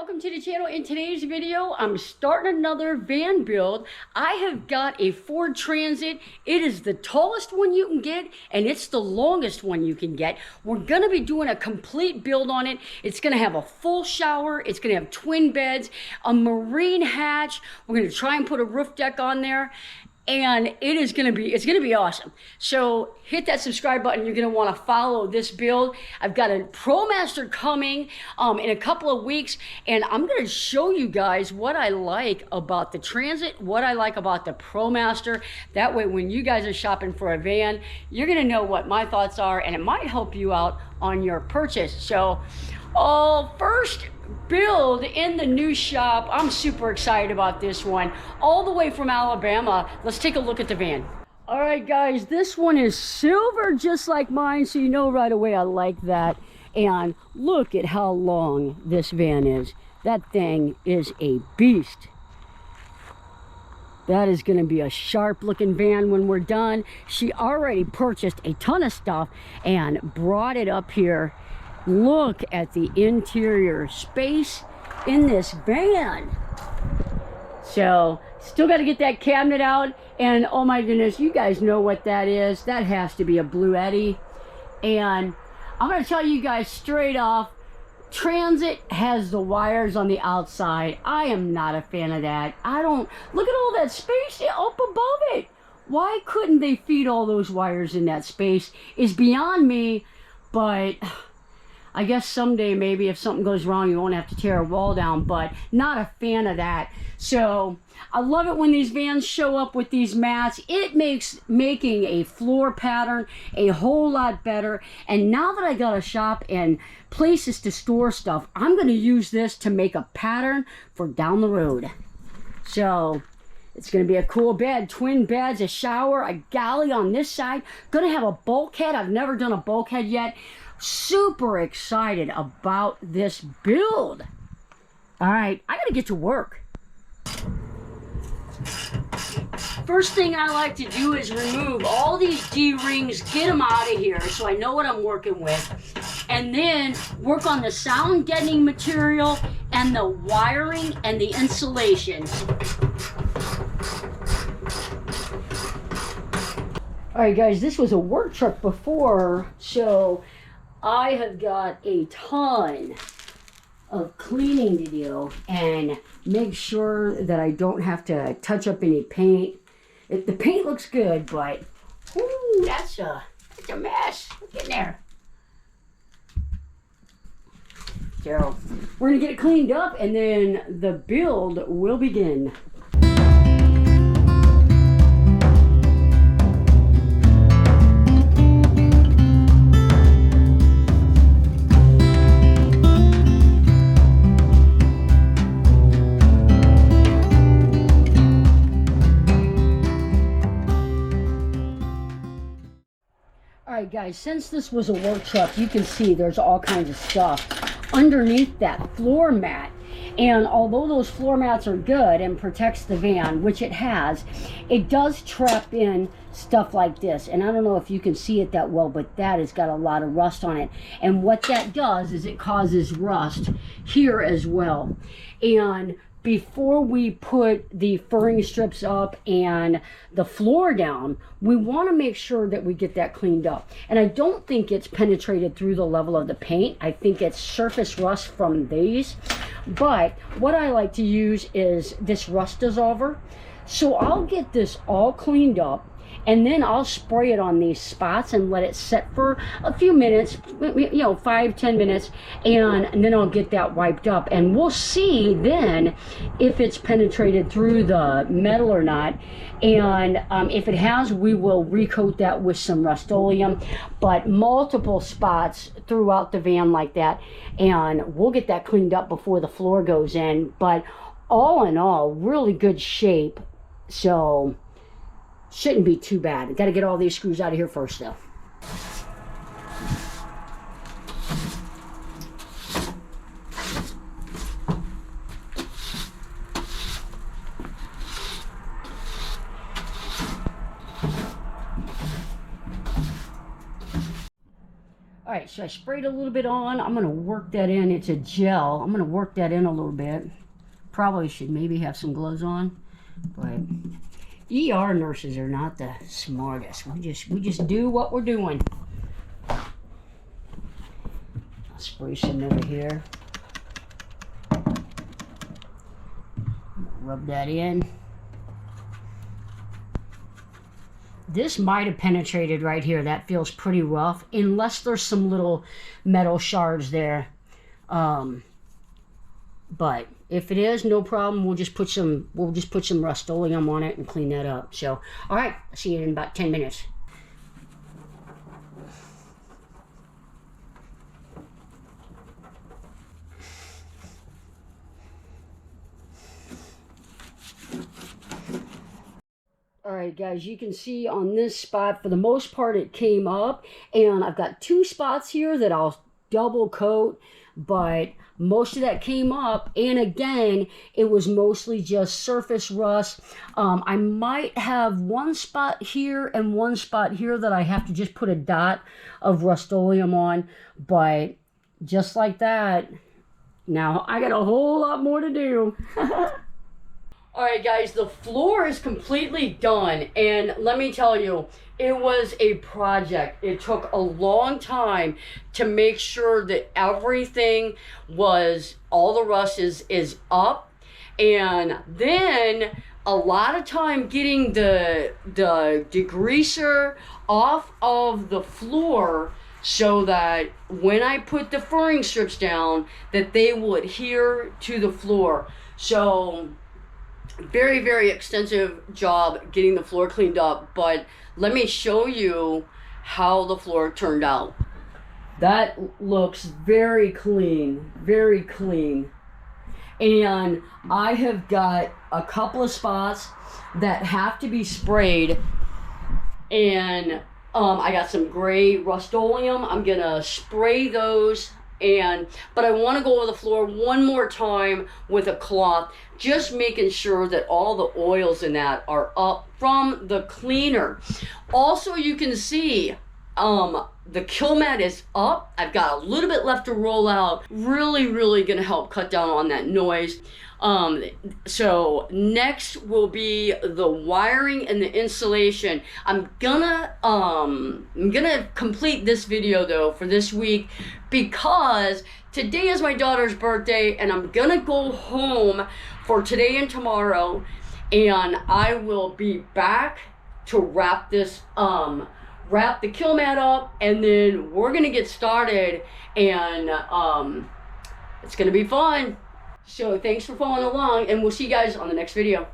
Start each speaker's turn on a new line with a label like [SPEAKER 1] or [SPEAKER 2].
[SPEAKER 1] welcome to the channel. In today's video, I'm starting another van build. I have got a Ford Transit. It is the tallest one you can get, and it's the longest one you can get. We're gonna be doing a complete build on it. It's gonna have a full shower. It's gonna have twin beds, a marine hatch. We're gonna try and put a roof deck on there. And it's gonna be awesome. So hit that subscribe button. You're gonna wanna follow this build. I've got a ProMaster coming in a couple of weeks, and I'm gonna show you guys what I like about the Transit, what I like about the ProMaster. That way, when you guys are shopping for a van, you're gonna know what my thoughts are, and it might help you out on your purchase. So, first build in the new shop. I'm super excited about this one. All the way from Alabama. Let's take a look at the van. All right, guys, this one is silver just like mine, so you know right away I like that. And look at how long this van is. That thing is a beast. That is going to be a sharp looking van when we're done. She already purchased a ton of stuff and brought it up here. Look at the interior space in this van. So, still got to get that cabinet out. And oh my goodness, you guys know what that is. That has to be a Blue Eddy. And I'm going to tell you guys straight off, Transit has the wires on the outside. I am not a fan of that. Look at all that space up above it. Why couldn't they feed all those wires in that space is beyond me, but I guess someday maybe if something goes wrong you won't have to tear a wall down, but not a fan of that. So I love it when these vans show up with these mats. It makes making a floor pattern a whole lot better. And now that I got a shop and places to store stuff, I'm going to use this to make a pattern for down the road. So it's going to be a cool bed, twin beds, a shower, a galley on this side. Going to have a bulkhead. I've never done a bulkhead yet. Super excited about this build. All right, I gotta get to work. First thing I like to do is remove all these D-rings, get them out of here so I know what I'm working with. And then work on the sound deadening material and the wiring and the insulation. All right, guys, this was a work truck before, so I have got a ton of cleaning to do and make sure that I don't have to touch up any paint. The paint looks good, but whoo, that's a mess. Look in there. So we're gonna get it cleaned up and then the build will begin. Alright guys, since this was a work truck, you can see there's all kinds of stuff underneath that floor mat. And although those floor mats are good and protects the van, which it has, it does trap in stuff like this. And I don't know if you can see it that well, but that has got a lot of rust on it. And what that does is it causes rust here as well. And before we put the furring strips up and the floor down, we want to make sure that we get that cleaned up. And I don't think it's penetrated through the level of the paint. I think it's surface rust from these. But what I like to use is this rust dissolver. So I'll get this all cleaned up, and then I'll spray it on these spots and let it set for a few minutes, 5-10 minutes, and then I'll get that wiped up. And we'll see then if it's penetrated through the metal or not. And if it has, we will recoat that with some Rust-Oleum, but multiple spots throughout the van like that. And we'll get that cleaned up before the floor goes in. But all in all, really good shape. So shouldn't be too bad. Got to get all these screws out of here first though. All right, so I sprayed a little bit on. I'm gonna work that in. It's a gel. I'm gonna work that in a little bit. Probably should maybe have some gloves on, but ER nurses are not the smartest. We just do what we're doing. I'll spray some over here. Rub that in. This might have penetrated right here. That feels pretty rough, unless there's some little metal shards there. But if it is, no problem. We'll just put some Rust-Oleum on it and clean that up. So, all right, I'll see you in about 10 minutes. Alright guys, you can see on this spot, for the most part it came up, and I've got 2 spots here that I'll double coat, but most of that came up, and again, it was mostly just surface rust. I might have 1 spot here and 1 spot here that I have to just put a dot of Rust-Oleum on, but just like that, now I got a whole lot more to do. Alright guys, the floor is completely done, and let me tell you, it was a project. It took a long time to make sure that everything was, all the rust is up, and then a lot of time getting the degreaser off of the floor so that when I put the furring strips down, that they will adhere to the floor. So very, very extensive job getting the floor cleaned up, but let me show you how the floor turned out. That looks very clean, very clean. And I have got a couple of spots that have to be sprayed, and I got some gray Rust-Oleum. I'm gonna spray those, but I want to go over the floor one more time with a cloth, just making sure that all the oils in that are up from the cleaner. Also, you can see the kill mat is up. I've got a little bit left to roll out. Really gonna help cut down on that noise. So next will be the wiring and the insulation. I'm gonna complete this video though for this week, because today is my daughter's birthday, and I'm gonna go home for today and tomorrow, and I will be back to wrap this wrap the kill mat up, and then we're gonna get started, and it's gonna be fun. So thanks for following along, and we'll see you guys on the next video.